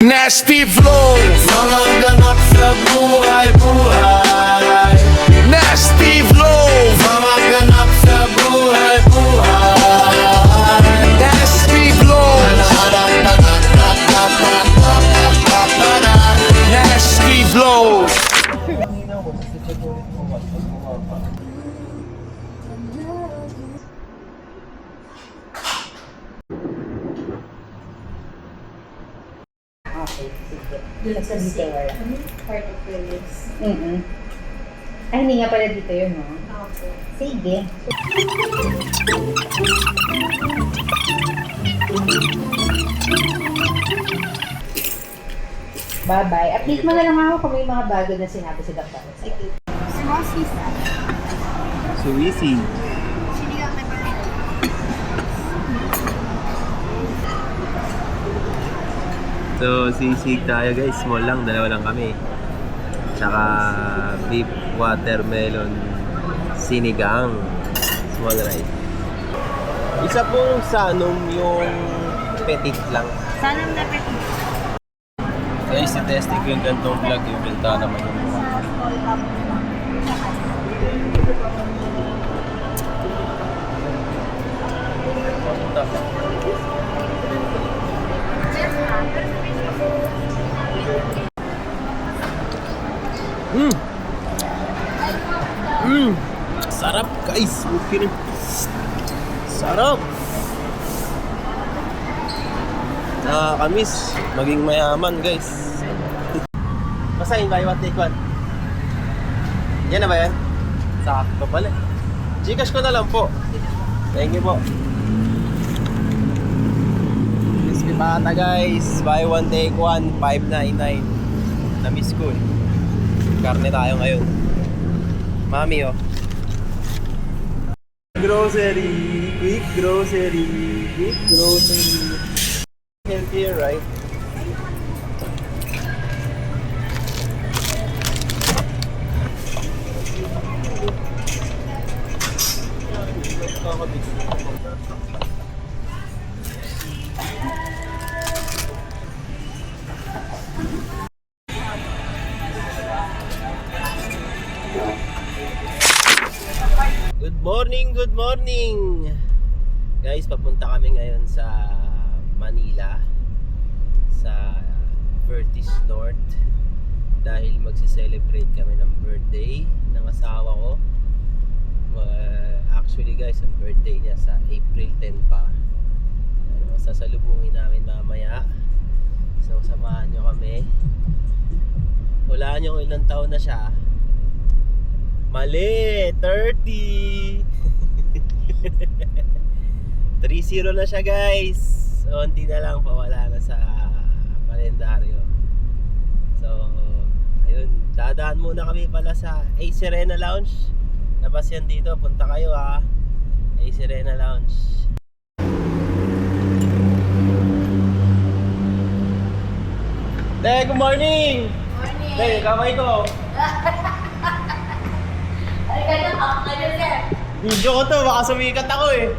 Nasty flow, mga ganap sa buhay-buhay. Nasty flow, mga ganap sa buhay-buhay. Nasty flow, nasty flow. Sa dito wala. Part of the list. Ay, hindi nga pala dito yun, no? Okay. Sige. Bye-bye. Update mo na lang ako kung may mga bago na sinabi si Dr. Sige. Small sisa. Suwisi. Sinigang na pala. So, sisig tayo guys. Small lang, dalawa lang kami. Tsaka beef watermelon sinigang. Small rice. Isa pong sanong yung petit lang. Sana na pwede. Guys, si-testing ko yung gantong vlog. Yung benta naman yung mukha. Sarap guys. Okay rin. Sarap. Nakakamiss maging mayaman guys. Basahin ba yung take one? Yan na ba yan? Sakto pala. Gcash ko na lang po. Thank you po. Crispy pata guys. Buy one take one. 599. Na-miss ko eh. Karne tayo ngayon. Mami oh. Grocery. Quick grocery. Quick grocery. Healthier, right? Good morning, good morning! Guys, papunta kami ngayon sa Manila sa Vertis North dahil magse-celebrate kami ng birthday ng asawa ko. Actually guys, ang birthday niya sa April 10 pa. Sasalubungin namin mamaya. So samahan nyo kami. Hulaan nyo kung ilang taon na siya. Mali! 30! 3-0 na siya guys. So, unti na lang pawala na sa kalendaryo. So, ayun. Dadaan muna kami pala sa A Serena Lounge. Labas yan dito. Punta kayo ha. A Serena Lounge. Good morning! Morning! Hey, kamay ko! Ay, ganun ako ngayon, sir. Video ko to, baka sumikat ako eh.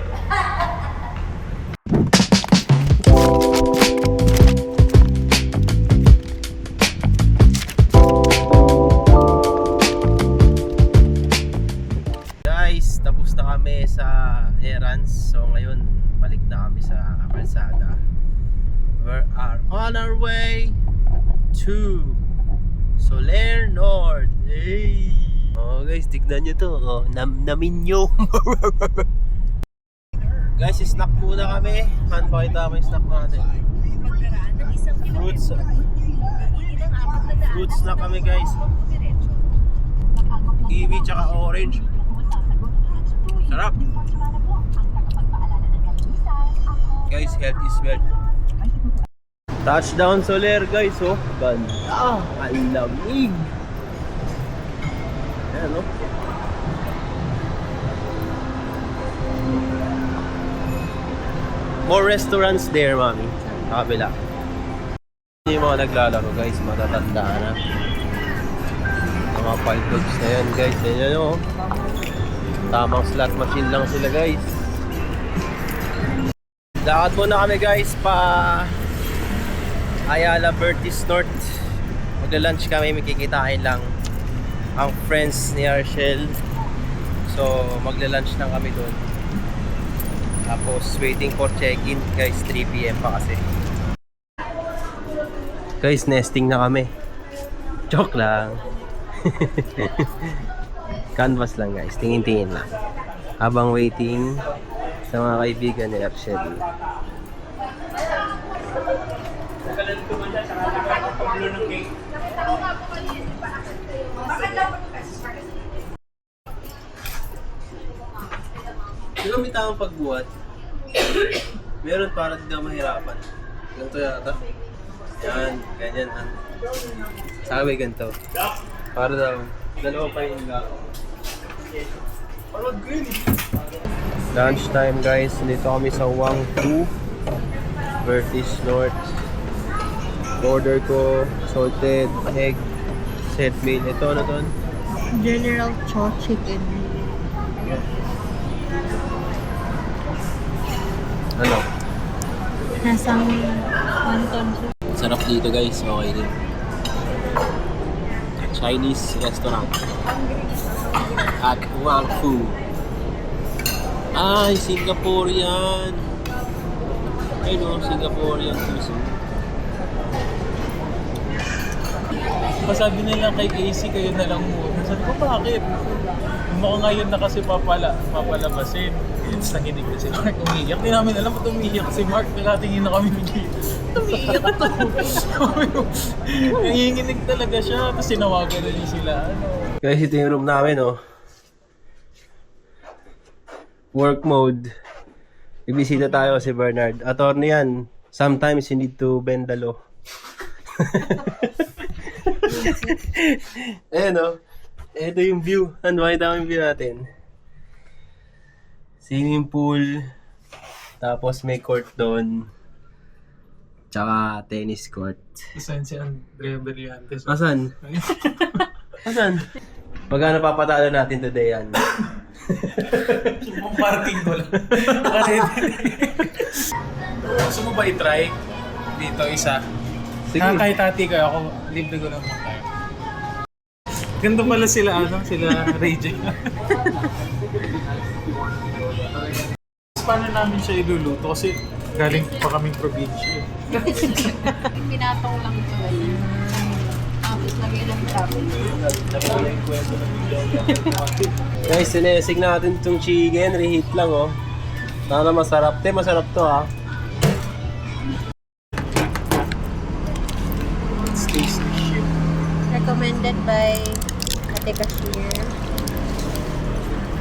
Guys, tapos na kami sa errands. So ngayon, balik na kami sa kalsada. We are on our way to Soler North. Hey! Oh guys, tignan nyo to. Oh, namin nyo. Guys, snack muna kami. Pakita mo yung snack natin. Fruits na kami guys. Kiwi tsaka orange. Sarap. Guys, health is wealth. Touchdown Soler guys, oh. Ganda. Ang lamig. Ayan, no? More restaurants there, mami. Sa kabila. Yung mga naglalaro, guys, matatanda na. Mga fight dogs na yan, guys. Ayan, no? Tamang slot machine lang sila, guys. Lakad muna kami, guys, Ayala Bertis North. Magla-lunch kami, makikitain lang ang friends ni Arshel. So magla-lunch lang kami doon. Tapos waiting for check-in guys, 3 PM pa kasi. Guys, nesting na kami. Joke lang. Canvas lang guys, tingin-tingin lang. Habang waiting sa mga kaibigan ni Arshel. Di ba may tamang pagbuhat? Meron para di daw mahirapan. Ganito yata. Yan, ganyan. Sabi ganito. Para daw, dalawa pa yung gao. Lunch time guys, dito kami sa Wangfu Bertis North. Order ko salted egg set meal. Ito ano to? General Cho Chicken. Ano? Nasang wonton soup. Sarap dito guys, okay din. Chinese restaurant at Wangfu. Ay, Singaporean. Ay no, Singaporean sushi. Pasabi nila kay Casey, kayo na lang muna. Sabi ko, bakit? Mukhang ngayon na kasi papalabasin. Tapos nakinig na si Mark, umiiyak. Di namin alam ba't umiiyak si Mark. Nakatingin na kami bigyan. Umiiyak ito. Nanginginig talaga siya. Tapos sinawagan na niya sila. Guys, ito yung room namin, oh. Work mode. Ibisita tayo si Bernard. Attorney yan. Sometimes you need to bend the law. Ayan, oh. Ito yung view. Ano, makita mo yung view natin. Swimming pool. Tapos may court doon. Tsaka tennis court. Isan si Andrea Berriantes. Asan? Asan? Magkano papatalo natin today yan? Yung parking ko lang. Gusto mo ba i-try? Dito isa. Sige. Kahit hati ko ako, libre ko naman tayo. Ganda pala sila, sila Ray J. Paano namin siya iluluto? Kasi galing pa kaming probinsya. Pinatong lang ito. Tapos lagay lang tapos. Guys, sinesig natin itong chicken. Reheat lang, oh. Sana masarap. Masarap to, ha. It's tasty shit. Recommended by Ate Cashier.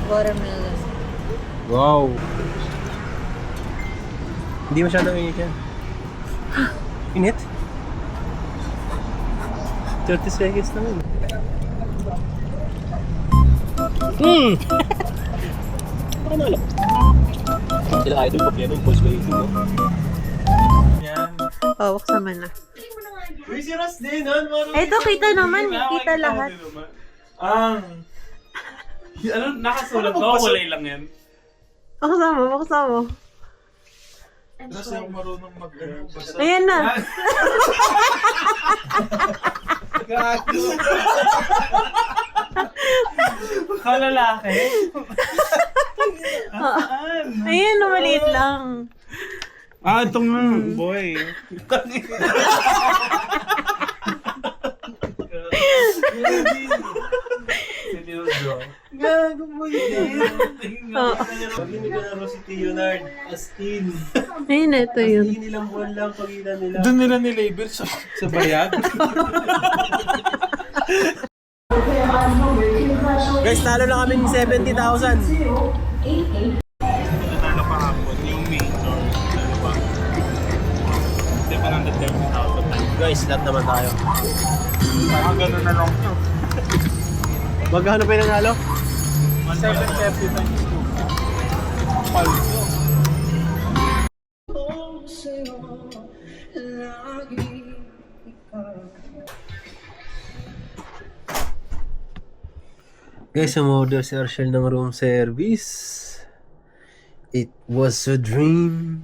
Watermelon. Wow. Hindi masyadong init yan. Init? 30 seconds naman. Panalo. Sila idol pa yan. Post ko yung Yan. Oh, buksan mo na. Uy, si Ross din, ha? Ito, kita naman. Kita lahat. Ano, nakasulat ba? Kulay lang yan. Buksan mo, buksan mo. Kasi ako marunong mag-basa. Ayan na. Gago. Kalalaki? Ayan, maliit lang. Ito nga, boy. Gago mo yun. Pag-inig ko na si Leonard. As in. Ayun, ito yun. Hindi nilang buwan lang pagilan nila. Doon nila nilabel sa bayad. Guys, talo na kami ng 70,000. Natalo pa hapon, yung major. Natalo pa. Hindi pa nang 30,000. Guys, lahat naman tayo. Parang gano'n na lang to. Magkano pa yung nanalo? 730 times 2. Paldo. Guys, umorder si Arshel ng room service. It was a dream.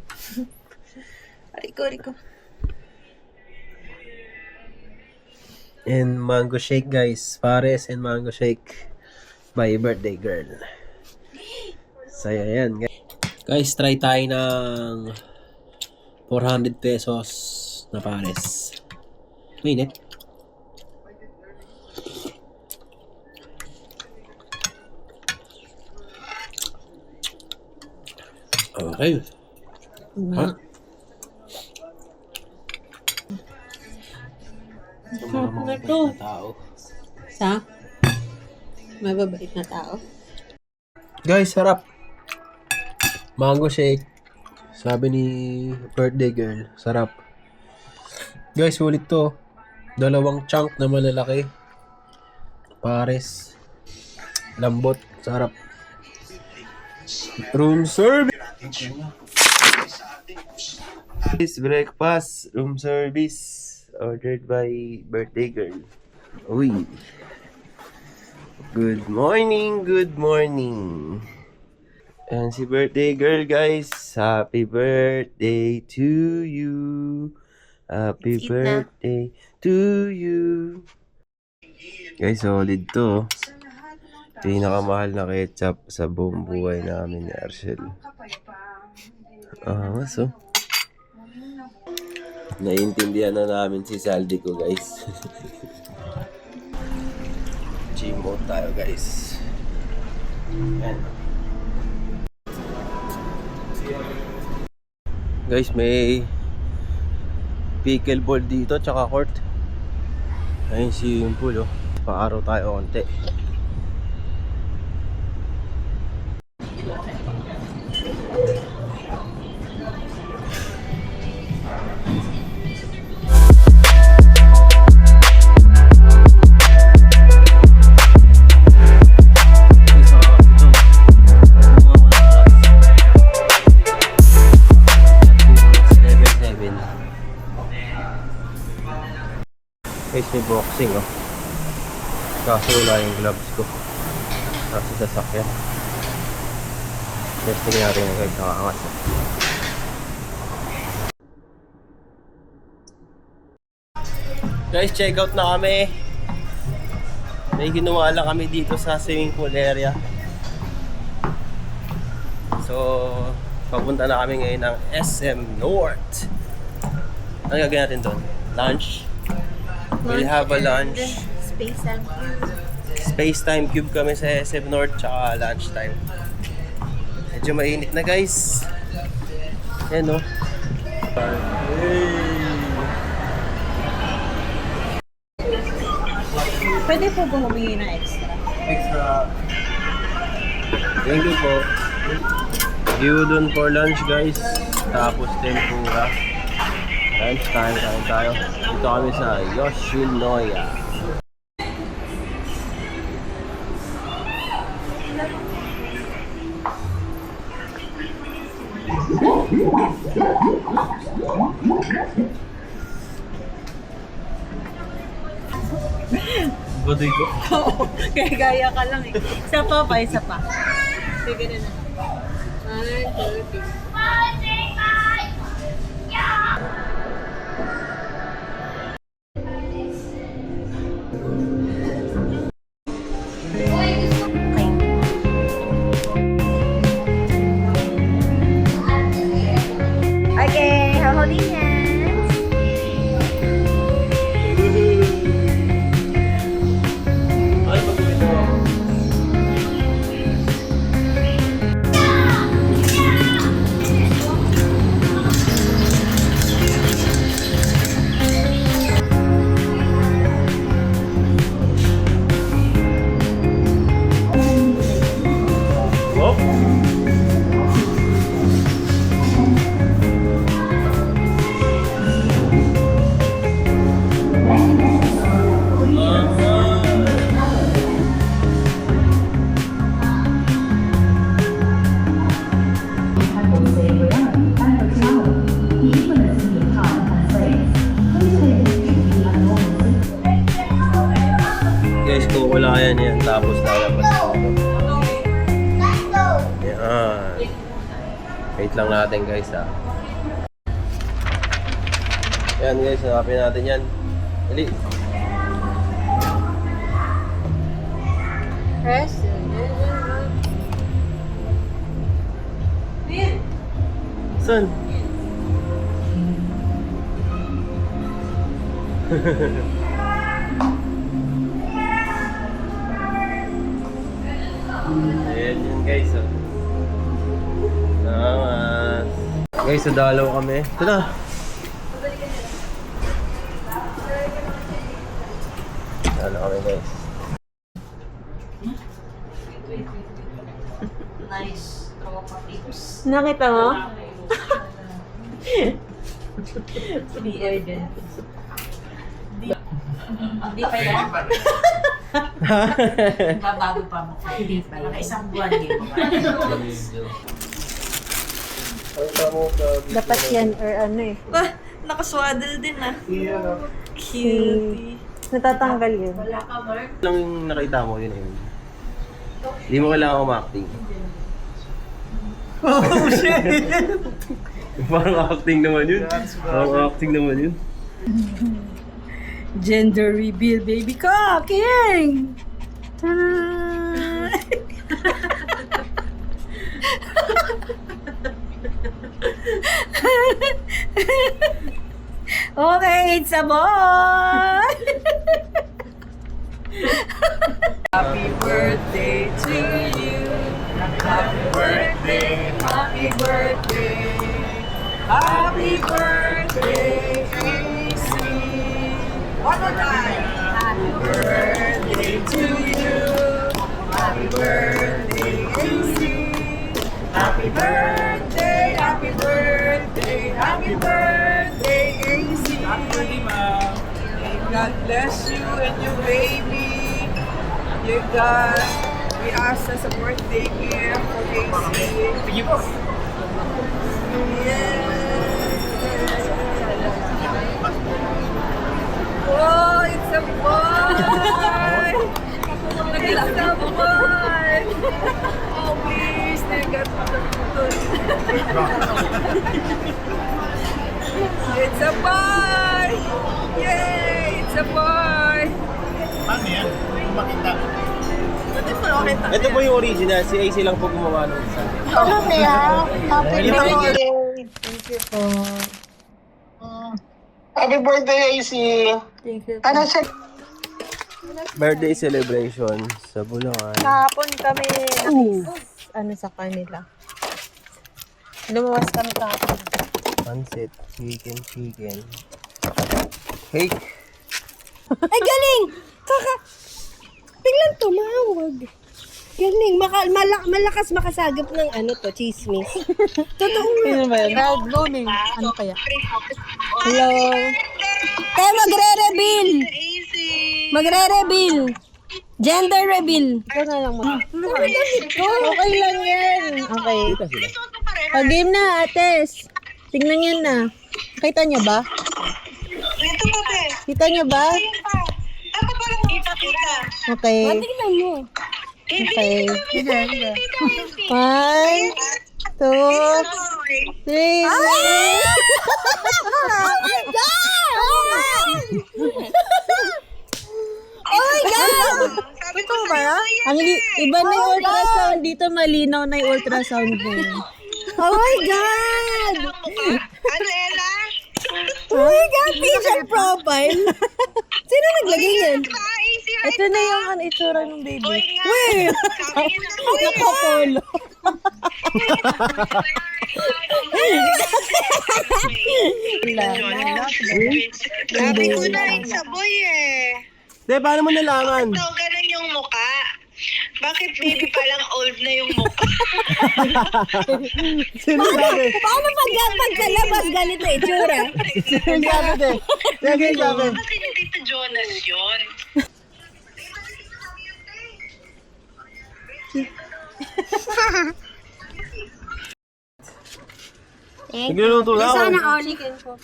Riko. And mango shake guys. Pares and mango shake by birthday girl. Saya yan guys. Guys, try tayo ng 400 pesos na pares. Mainit. Okay. Ha? Na to. Tao. Sa? Mababait na tao. Guys, sarap. Mango shake. Sabi ni birthday girl, sarap. Guys, ulit to. 2 chunk na malalaki. Pares. Lambot. Sarap. Room service. This breakfast. Room service. Ordered by birthday girl. Uy. Good morning. Good morning. And si birthday girl guys, happy birthday to you. Happy birthday to you. Guys, solid to. Pinakamahal na ketchup sa buong buhay namin ni Arshel. Mas oh. Naiintindihan na namin si Saldi ko guys. Gym mode tayo guys. Yan. Guys, may pickleball dito tsaka court. Ayun si yung pool oh. Pa-araw tayo konti. Guys, may boxing oh. Kaso wala yung gloves ko. Nasa sasakyan. Testing natin yung guys, nakaangas oh. Guys, check out na kami. May ginawa lang kami dito sa swimming pool area. So, papunta na kami ngayon ng SM North. Ano gagawin natin doon? Lunch? We'll have a lunch. Space Time Cube. Space Time Cube kami sa SM North tsaka lunch time. Medyo mainit na guys. Yan o. Pwede po ba humingi ng extra? Extra. Thank you po. Gyudon for lunch guys. Tapos tempura. Lunch time, kain tayo. Dito kami sa Yoshinoya. Baduy ko. Oo, gaya ka lang eh. Isa pa, isa pa. Sige na na. 1, 2, 3. Okay, holding hands. Ay, baduy ko. Guys, kukulayan yan tapos lalabas dito. Yan. Wait lang natin guys ha. Yan guys, hanapin natin yan. Dali. Rest. Saan? Ayan yun guys. Oh. Salamat. Guys, so dalaw kami. Ito na. Dalaw kami guys. Nakita mo? Be-order. Hindi pa yan. Babago pa mo. Hindi pa yan. Mga isang buwan din. Dapat yan or ano eh. Nakaswaddle din ah. Cute. Natatanggal yun. Lang yung nakita mo, yun yun. Hindi mo kailangan umacting. Oh shit! Parang acting naman yun. Parang acting naman yun. Gender reveal, baby ko! King! Okay, it's a boy! Happy birthday to you. Happy birthday, happy birthday. Happy birthday, AC. One more time. Happy birthday to you. Happy birthday, AC. Happy birthday, happy birthday, happy birthday, AC. God bless you and your baby. Dear God, we ask as a birthday gift for AC. Thank you. Oh, it's a boy! It's a boy! Oh, please, nagkat It's a boy! Yay! It's a boy! Paano yan? Makita. Ito po yung original. Si AC lang po gumawa ng isa. Happy birthday! Thank you po. Happy birthday, AC! Thank you. Ano siya? Birthday celebration sa Bulacan. Kahapon kami ano sa kanila. Lumuwas kami kahapon. Pancit, chicken. Cake. Ay, galing! Biglang tumawag. Galing. Malakas makasagap ng ano to, chismis. Totoo nga. Ano ba yan? Crowd loaning. Ano kaya? Hello? Kaya magre-reveal! Magre-reveal! Gender reveal! Ito na lang mo. Okay lang yan. Okay. Game na, ates. Tingnan niya na. Kita niya ba? Kita niya ba? Okay. Tingnan mo. Okay. 1, 2, 3. Oh my God! Oh my God! Ito ba? Ang iba na yung ultrasound. Dito malinaw na yung ultrasound mo. Oh my God! Ano, Ella? Oh my God! Patient profile. Sino naglagay yan? Ito na yung itsura ng baby. Wait! Nakapolo. Sabi ko na rin sa boy eh. De, paano mo nalaman? So, ganun yung muka. Bakit baby palang old na yung muka? Sino sabi? Paano pagkalabas ganito itsura? Sino sabi, de? Sino sabi? Kasi yung Tito Jonas yun. Nagluluto na ako. Sana all chicken po.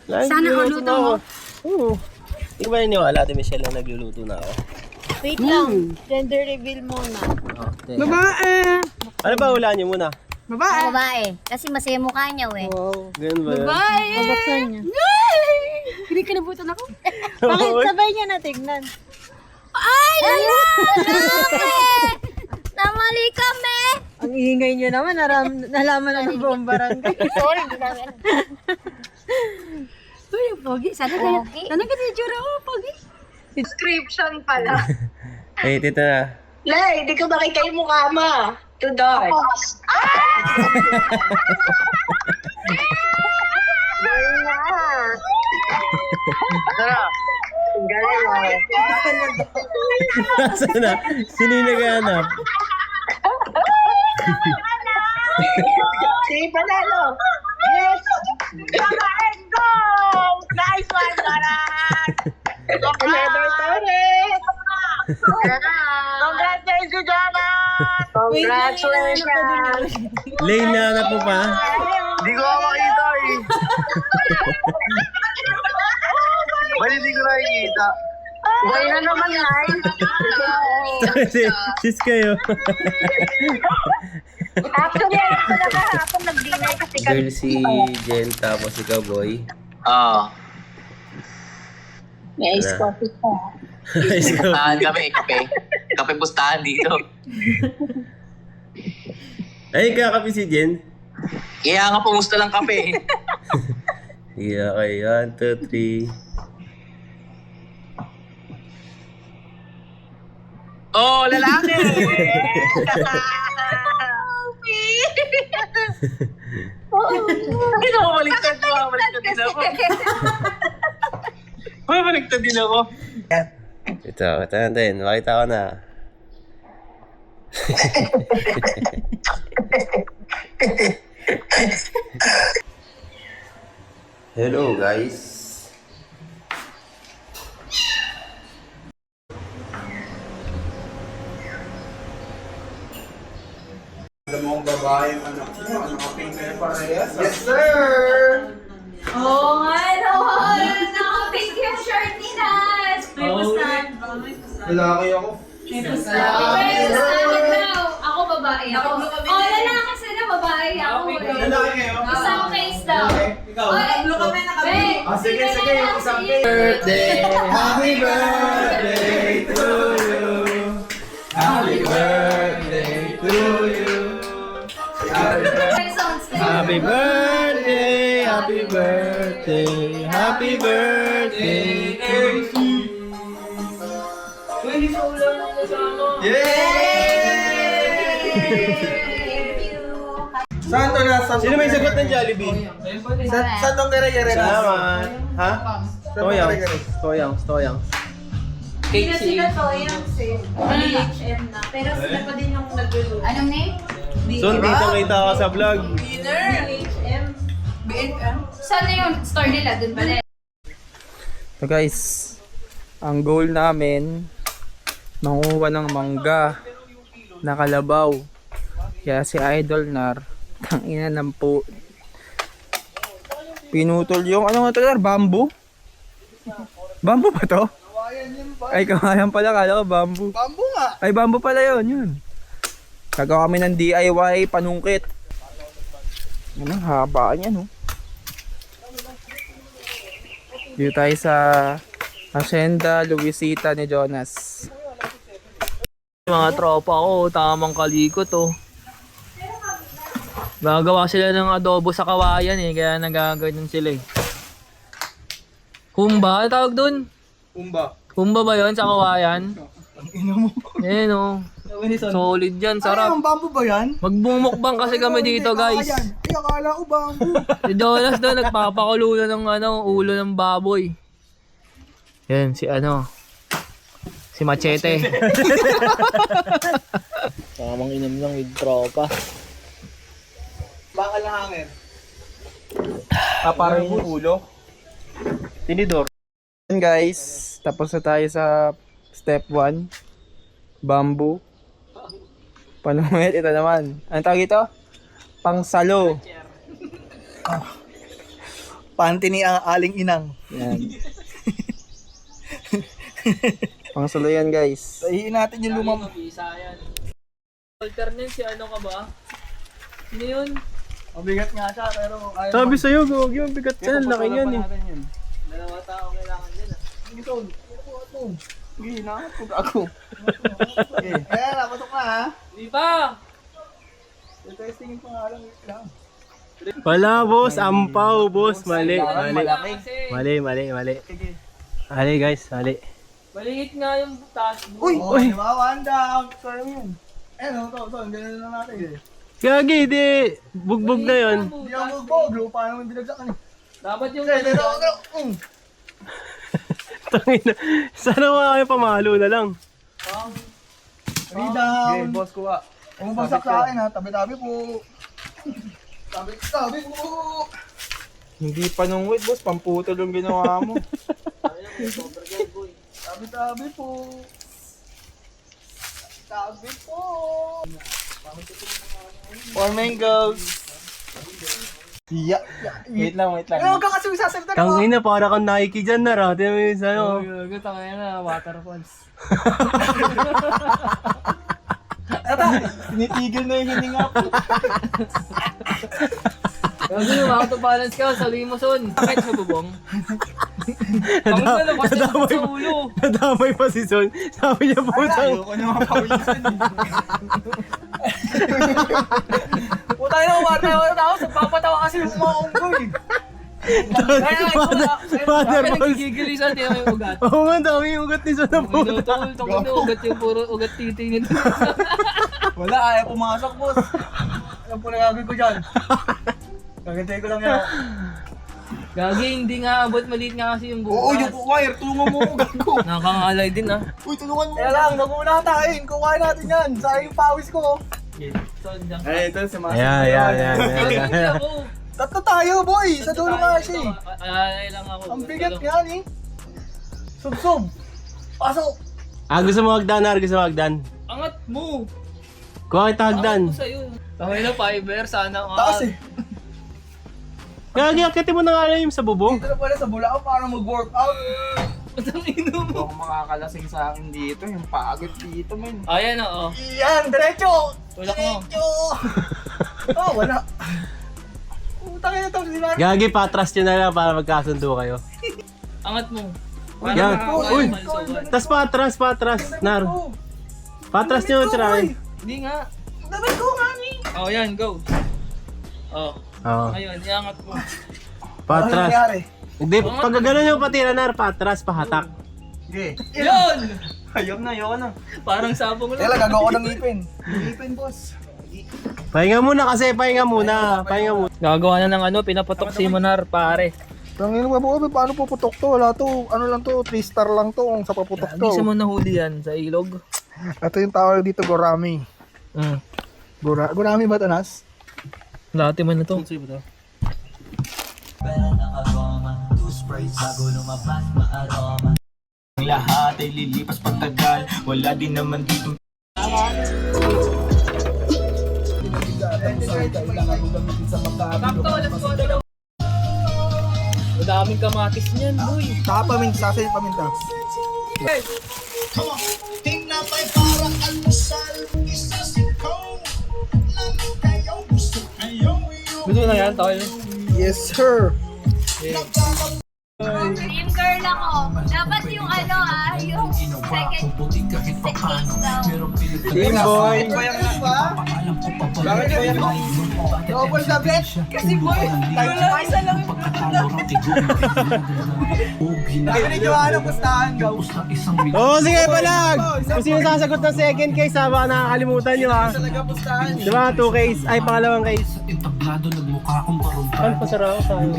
Sana Nagluluto all na ako. Oo. Hindi ba niniwala, Ate Michelle, na nagluluto na ako? Wait lang. Gender reveal muna. Okay. Babae! Ano ba hulaan niyo muna? Babae! Babae. Kasi masaya mukha niya eh. Wow. Ganun ba yan? Babae! Babaksan niya. Hindi kinabutan ako. Bakit sabay niya na tignan? Ay, namali kami! Ang ingay nyo naman, nalaman na ng buong barangay. Sorry, hindi namin. Uy, pogi. Sana Pogi. ka tsura mo, pogi. Description pala. Ay, tita na. Lay, di ka makita yung mukha mo. To dark. Galing na. Galing na. Nasaan na? Sino yung naghahanap? Si Panalo. Yes. And go! Nice one, Garan! Another Torres! Congratulations, Garan! Congratulations! Lane, nahanap mo pa? Hindi ko ako makita eh. Ba't hindi ko nakikita? Gaya na naman, Nay. Sis kayo. Actually, alam ko na kahapon nag-dinner kasi Girl si Jen, tapos ikaw, boy. Oo. may ice coffee pa. Pustahan kami, kape. Kape pustahan dito. Ay, kakapi si Jen. Kaya nga pumusta lang kape. Yeah, okay. 1, 2, 3. Oh, lalaki! Ay, nakabaliktad din ako. Baliktad din ako. Ito natin. Makita ko na. Hello, guys. Yes, sir! Oo nga, nakapink yung shirt ni Nas. May pustahan ba? Lalaki ako. May pustahan daw. Ako babae ako. Lalaki sila, babae ako. Lalaki kayo? Isang face daw. Ikaw? Tatlo kami nakabili. Sige, isang birthday. Happy birthday to you. Happy birthday to you. Happy birthday, happy birthday, happy birthday to you. Saan to na? Sino may sagot ng Jollibee? Saan tong gare-gare na? Salamat. Ha? Toyang. Sila sila to, yung safe. HM na. Pero sila pa din yung nagluluto. Anong name? Soon, kita ka sa vlog. HM. BNM. Saan na yung store nila? Doon ba din? So guys, ang goal namin, manguha ng mangga na kalabaw. Kaya si Idol Nar, tangina ng po. Pinutol yung, ano nga ito, bamboo? Bamboo ba to? Ay, kawayan pala, kala ko bamboo. Bamboo nga. Ay, bamboo pala yun. Gagawa kami ng DIY panungkit. Yan ang haba niya, no? Dito tayo sa Hacienda Luisita ni Jonas. Mga tropa ko, tamang kalikot, oh. Gagawa sila ng adobo sa kawayan, eh. Kaya nagagawin sila, eh. Humba? Ano tawag dun? Humba ba yun sa kawayan? Eh, no. Solid yan, sarap. Ang bamboo ba yan? Magbumukbang kasi kami dito, guys. Ay, akala ko bamboo. Si Jonas doon, nagpapakulo ng ulo ng baboy. Yan, si Machete. Tamang inom lang with tropa. Bakal na hangin. Parang yung ulo. Tinidor. Yan guys, tapos na tayo sa step 1. Bamboo. Panungit, ito naman. Anong tawag ito? Pangsalo. Panty ni ang aling inang. Yan. Pangsalo yan guys. Tahiin natin yung lumang. Alternate si ano ka ba? Ano yun? Mabigat nga siya, pero ayaw. Sabi sa'yo, gawag yun. Bigat yan. Laki yan eh. Dalawa tao kailangan din. Hindi, nakakapag ako. Eh, napatok na ha. Di ba? Testing yung pangalan. Wait lang. Wala boss, ampaw boss. Mali, mali. Malaki. Mali, mali, mali. Sige. Mali guys, mali. Maliit nga yung taas mo. Uy! Uy! Diba? One down. Sorry mo yun. Eh, no, to. Ganun na natin. Gagi, di. Bugbog na yun. Hindi ako magbog. Lupa naman binagsakan eh. Dapat yung Tangina. Sana wala kayo pamalo na lang. Rebound. Okay, boss, kuha. Umabagsak sa akin ha. Tabi-tabi po. Tabi po. Hindi pa nung wait, boss. Pamputol yung ginawa mo. Tabi po. Tabi po. Four mangoes. Yeah. Wait lang. Huwag ka kasi sasalita na. Tangina, para kang Nike dyan na ra. Tingnan mo yun sa'yo. Gusto ko na waterfalls. Tinitigil na yung hininga po. Kasi yung auto-balance ka sa limoson. Kahit sa bubong. Ang nalabas na sa ulo. Nadamay pa si Son. Sabi niya putang. Ayoko na mapawisan eh. Puta na umatawa na ako. Papatawa kasi yung mga unggoy. Waterfalls. Nagigilisan din yung ugat. Oo nga, dami yung ugat ni Son na puta. Ugat yung puro ugat titi nito. Wala, ayaw pumasok, boss. Alam po na gagawin ko dyan. Gagantay ko lang yan. Gagi, hindi nga abot, maliit nga kasi yung bukas. Oo, yung wire, tulungan mo ako gago. Nakakangalay din ah. Uy, tulungan mo. Kaya lang, wag mo na tayo. Kuhain natin yan. Sayang yung pawis ko. Ay, ito si Master. Yan. Tatlo tayo, boy. Sa dulo nga siya eh. Ay lang ako. Ang bigat nga eh. Sub. Pasok. Gusto mo hagdan, Gusto mo hagdan? Angat mo! Kuha kita hagdan. Angat mo sa'yo. Tangay na fiber, sana nga. Taas eh. Gagi, akitin mo na nga lang yung sa bubong. Dito na pala sa Bulacan para mag-workout. Ang ino mo. Huwag makakalasing sa akin dito. Yung pagod dito, man. Ayan oo. Iyan, diretso! Tulak mo. Diretso! Oh, wala. Utang na ito, si Mark. Gagi, patras nyo na lang para magkasundo kayo. Angat mo. Yan. Uy! Tas. Tas patras. Nar. Patras nyo, try. Hindi nga. Dapat ko nga ni. Oh, yan, go. Oh. Oo. Ayun, iangat mo. Patras. nangyari? Hindi, pag gano'n yung patira, Nar, patras, pahatak. Sige. Yun! Ayoko na. Parang sabong lang. Kaya lang, gagawa ko ng ngipin. Ngipin, boss. Pahinga muna kasi, pahinga muna. Gagawa na ng ano, pinapatok si Monar, pare. Tangin mo ba, paano puputok to? Wala to, ano lang to, 3 star lang to kung sa paputok Hindi to. siya mo nahuli yan sa ilog. Ito yung tawag dito, Gorami. Gorami ba ito, Nas? Dati man na to. Lahat ay lilipas pagtagal. Wala din naman dito. Madaming kamatis niyan, boy. Paminta, sa'yo paminta. Tinapay para almusal. Isa sikaw. Lalo kayo gusto kayo. Gusto na yan, tayo. Yes, sir. Team girl ako. Dapat yung ano yung second daw. Team boy. Bakit yan? Double the bet. Kasi boy, wala isa lang yung Sabi ni Johanna, pustahan daw. Oo, sige palag! Kung sino sasagot ng second case ha, baka nakakalimutan nyo ha. Talaga pustahan. Diba, 2 case, ay pangalawang case. Ano pasaraw sa akin?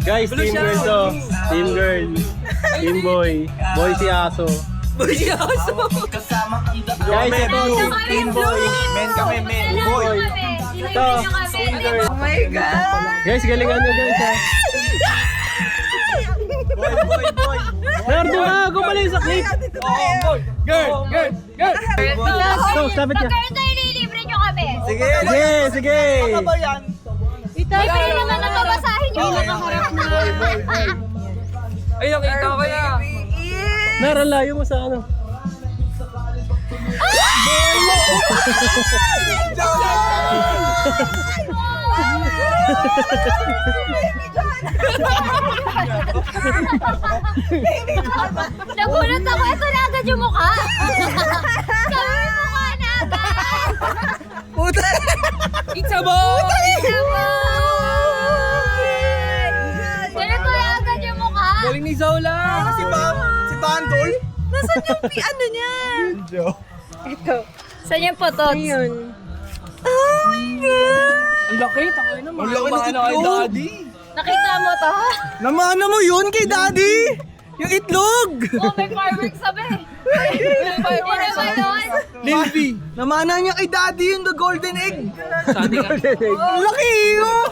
Guys, team girl to. Team girl. Team boy. Boy si Aso. Boy, si Aso! Guys, ito, team boy. Men kami, men. Boy. Ito, team girl. Oh my God! Guys, galingan nyo guys ha. Boy. Nardo ka, gumaling sa clip. Girl. So, sabi niya. Pagkaroon tayo nililibre nyo kami. Sige. Ano ba yan? Libre naman na babasahin yung nakaharap na. Ay, nakita ko na. Naralayo mo sa ano. Nagulat ako, ito na agad yung mukha. Sabi yung mukha na agad. Puta! It's a boy! Ganito na agad yung mukha. Galing ni Zola! Si Bandol? Nasaan yung ano niya? Ito. Saan yung potot? Ayun. Oh my God! Ang laki, tangay naman. Ang laki na itlog. Daddy. Nakita mo to? Namana mo yun kay Daddy! Yung itlog! Oh, may fireworks sabi. May fireworks sabi. Lilby, namana niya kay Daddy yung the golden egg. Golden egg. Ang laki yun!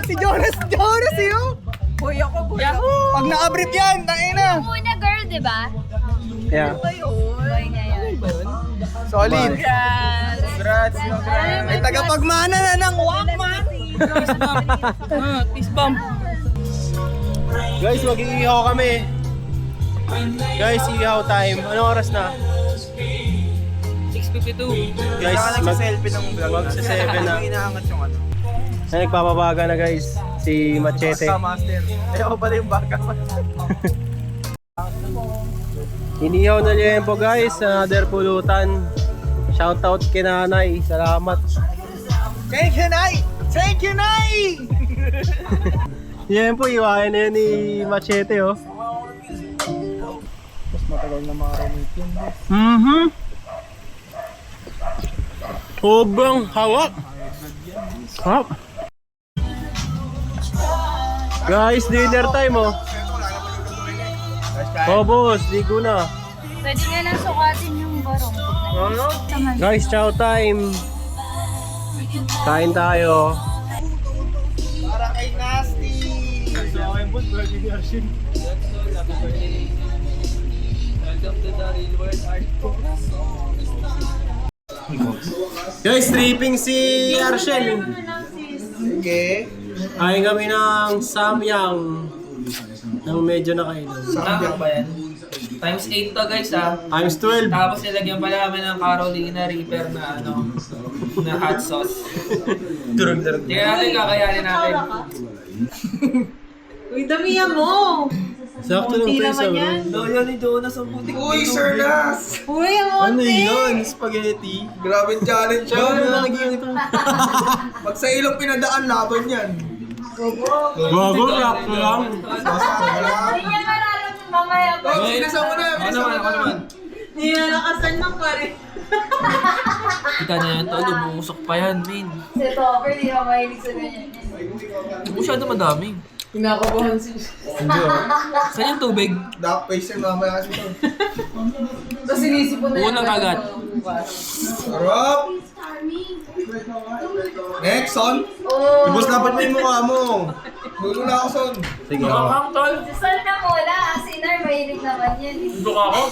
Si Jonas yun! Boy ako. Pag nakabrip yan, tangay na. Muna girl, di ba? Yeah. Boy na yan. Solid. Congrats. Ay, tagapagmana na ng Walkman. Peace bump. Guys, mag-iihaw kami. Guys, iihaw time. Anong oras na? 6:52. Guys, Selfie ng vlog. magsa-7 na. Inaangat yung ano. Ay, nagpapabaga na guys. Si Machete. Master. Ayaw pala yung baga. Inihaw na niya po guys. Another pulutan. Shoutout kay Nanay. Salamat. Thank you, Nay! Thank you, Nay! Yan po, iwain na yan ni Machete oh. Mas matagal na maramit yun. Sobrang hawak. Hawak. Guys, dinner time oh. Oh boss, ligo na. Pwede nga lang sukatin yung barong. Guys, chow time. Kain tayo. Para kay Nasty! Guys, tripping si Arshel. Okay. Kain kami ng samyang. Nang medyo nakainom. Tama ba yan? Times 8 to guys Times 12. Tapos nilagyan pala namin ng Carolina Reaper na na hot sauce. Durog-durog. Tingnan natin, kakayanin natin. Uy, damihan mo! Sakto ng pesa bro. Doon ni Jonas ang putik. Uy, Sir Nas! Uy, ang Ano onti! yun? Spaghetti? Grabe challenge Ano yun. lagi ito? Pag sa ilong pinadaan, laban yan. Bago, sakto lang. Hindi niya malalam yung mamaya pa. Oh, sinasa mo na. Sinasa mo na. Hindi na nakasan ng pare. Kita niya yan, tol. Lumusok pa yan, min. Si Topper, di ba mahilig sa ganyan? Masyado madami. Pinakabahan si... Saan yung tubig? Dark face yung mamaya kasi ito. Tapos sinisipon na Unang kagat. Sarap! Next, Son. Oh. Ibus dapat mo yung mukha mo. Dulo na ako, Son. Sige. Makakang, tol. Sal na muna, Sinar, mahilig naman yan. Dito ka ako.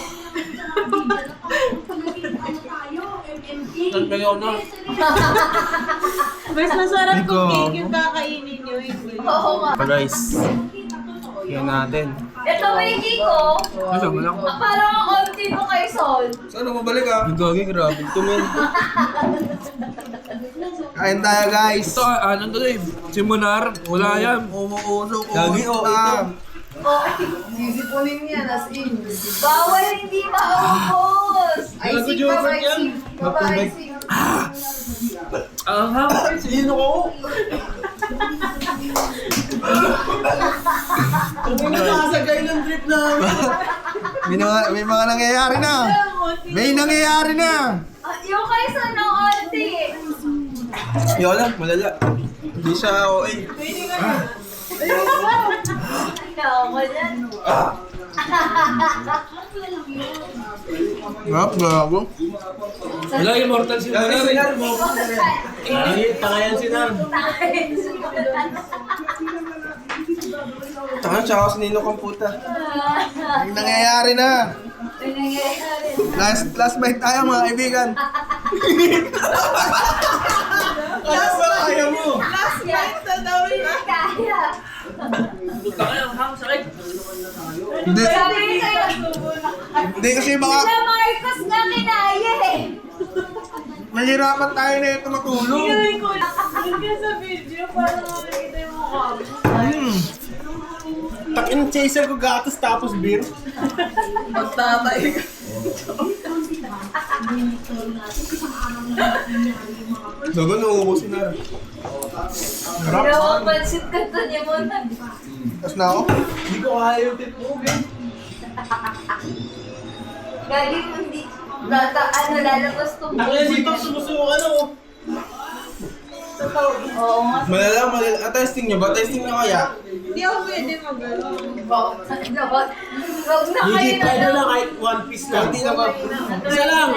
Saan kayo na? Mas masarap Ikaw. kung cake yung kakainin nyo. Oo nga. Guys, yan natin. Ito may Kiko. Gusto mo lang? Parang ang onti mo kay Sol. Saan mabalik ah? Gagi, grabe. Tumin. Kain tayo, guys. Ito, ano to eh? Simular, wala yan. Umuusok. Gagi, oh, ito. Sisipunin niya, as in. Bawal hindi maubos. Gago, Joker yan. Aha. Sino ko? Nakasagay ng trip namin. May mga nangyayari na. May nangyayari na. Yung kay Sol ng onti. Yola, malala. Hindi siya OA. Ikaw ko dyan. Grab, gago. Wala yung mortal simular. Tangayan si Nam. Tsaka sinino kang puta. May nangyayari na. May nangyayari. Last bite tayo mga kaibigan. Ano ba kaya mo? Last night na daw yun. Kaya. Puta ka lang, ham, sakit. Hindi. Sabi ko sa'yo. Hindi kasi baka Sila Marcos nga kinaya eh. mahirapan tayo na ito matulog. Hindi sa video, parang makikita yung mukha mo. Takin chaser ko gatas tapos beer. Magtatay ka. Dago na uubusin na. Pero ang pansit ka to niya mo na. Tapos na ako? Hindi ko kaya yung tip mo, Ben. Gagi mo hindi. Lalabas to. Ang yan dito, sumusukan ako. Oo nga. Malala. Testing nyo ba? Testing na kaya? Hindi ako pwede mag-ano. Wag na kayo na Pwede lang. lang kahit one piece lang. Hindi na ba? Isa lang.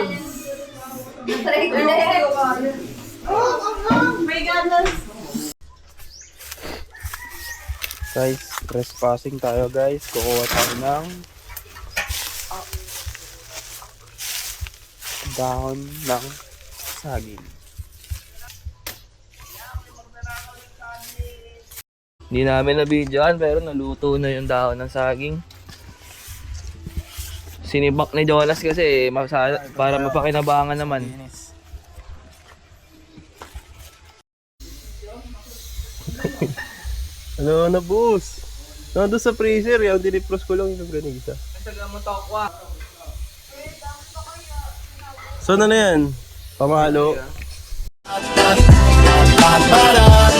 Try ko na yan. May ganas. Guys, trespassing tayo guys. Kukuha tayo ng dahon ng saging. Hindi namin na-videoan pero naluto na yung dahon ng saging. Sinibak ni Jonas kasi para mapakinabangan naman. Ano na, boss? Nandun sa freezer, yung dinipros ko lang yung ganisa. So, ano na yan? Pamalo. Ba-ba-da.